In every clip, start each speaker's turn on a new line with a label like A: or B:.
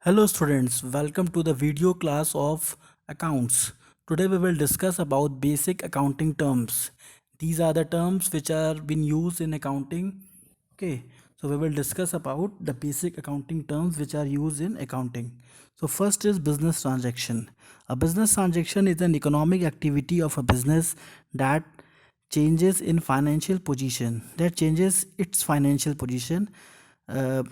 A: Hello students, welcome to the video class of accounts. Today we will discuss about basic accounting terms. These are the terms which are being used in accounting. Okay, so we will discuss about the basic accounting terms which are used in accounting. So first is business transaction. A business transaction is an economic activity of a business that changes in financial position, that changes its financial position. uh,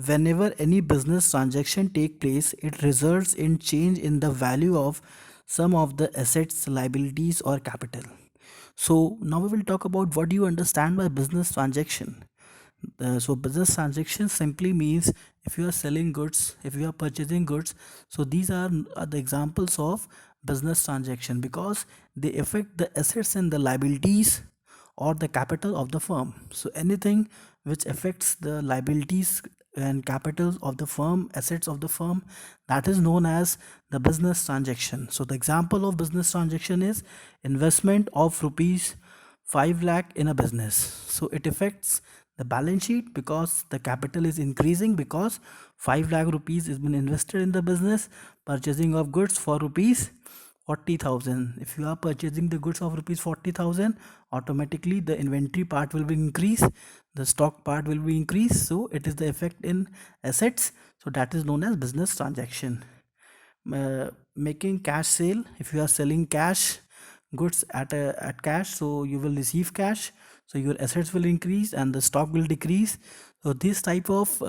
A: Whenever any business transaction take place, it results in change in the value of some of the assets, liabilities or capital. So now we will talk about what do you understand by business transaction. So business transaction simply means if you are selling goods, if you are purchasing goods, so these are the examples of business transaction because they affect the assets and the liabilities or the capital of the firm. So anything which affects the liabilities and capitals of the firm, assets of the firm, that is known as the business transaction. So the example of business transaction is investment of rupees 5 lakh in a business. So it affects the balance sheet because the capital is increasing because 5 lakh rupees is been invested in the business, purchasing of goods for rupees 40,000. If you are purchasing the goods of rupees 40,000, automatically the inventory part will be increased, the stock part will be increased. So it is the effect in assets. So that is known as business transaction. Making cash sale, if you are selling cash goods at cash, so you will receive cash, so your assets will increase and the stock will decrease. So this type of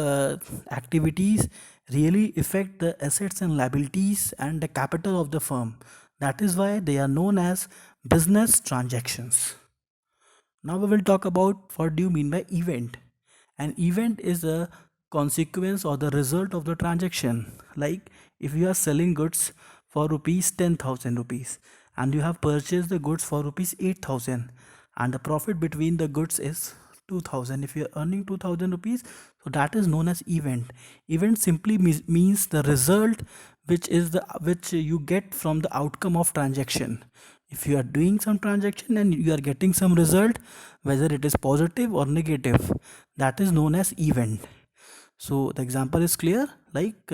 A: activities really affect the assets and liabilities and the capital of the firm. That is why they are known as business transactions. Now we will talk about what do you mean by event. An event is a consequence or the result of the transaction. Like if you are selling goods for rupees 10,000 rupees and you have purchased the goods for rupees 8,000 and the profit between the goods is 2,000. If you are earning 2,000 rupees, so that is known as event. Event simply means the result which you get from the outcome of transaction. If you are doing some transaction and you are getting some result, whether it is positive or negative, that is known as event. So the example is clear, like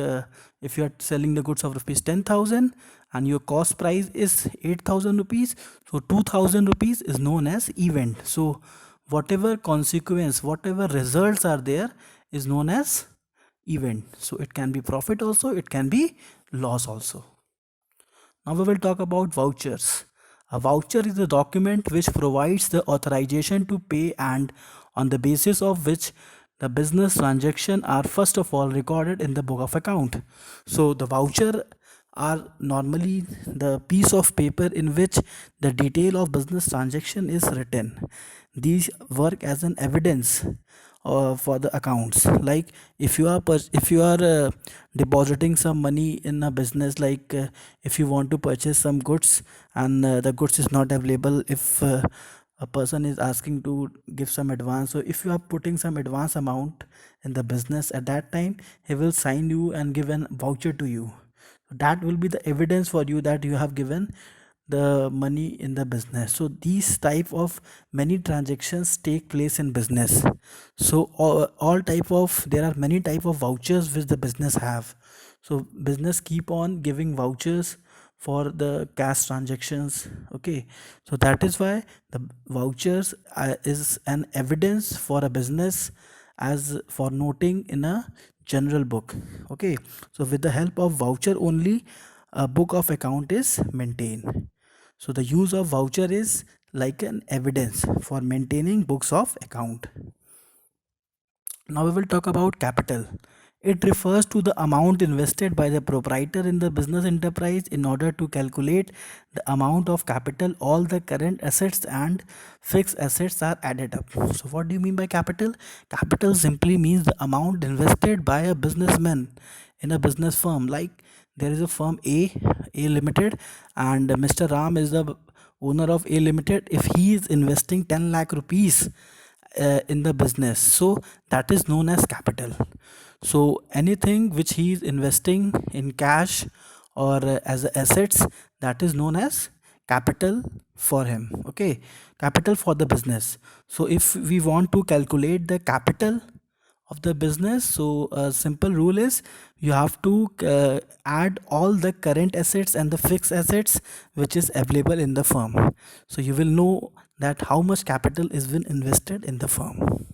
A: if you are selling the goods of rupees 10,000 and your cost price is 8,000 rupees, so 2,000 rupees is known as event. So whatever consequence, whatever results are there is known as event. So it can be profit also, it can be loss also. Now we will talk about vouchers. A voucher is a document which provides the authorization to pay and on the basis of which the business transaction are first of all recorded in the book of account. So the voucher are normally the piece of paper in which the detail of business transaction is written. These work as an evidence for the accounts. Like if you are depositing some money in a business, like if you want to purchase some goods and the goods is not available, if a person is asking to give some advance, so if you are putting some advance amount in the business, at that time he will sign you and give an voucher to you. That will be the evidence for you that you have given the money in the business. So these type of many transactions take place in business. So all type of, there are many type of vouchers which the business have. So business keep on giving vouchers for the cash transactions. Okay, so that is why the vouchers is an evidence for a business as for noting in a general book. Okay, so with the help of voucher only a book of account is maintained. So the use of voucher is like an evidence for maintaining books of account. Now we will talk about capital. It refers to the amount invested by the proprietor in the business enterprise in order to calculate the amount of capital. All the current assets and fixed assets are added up. So what do you mean by capital? Capital simply means the amount invested by a businessman in a business firm. Like there is a firm A Limited, and Mr. Ram is the owner of A Limited. If he is investing 10 lakh rupees in the business, so that is known as capital. So anything which he is investing in cash or as assets, that is known as capital for him. Okay, capital for the business. So if we want to calculate the capital of the business. So a simple rule is you have to add all the current assets and the fixed assets which is available in the firm. So you will know that how much capital is been invested in the firm.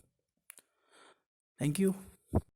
A: Thank you.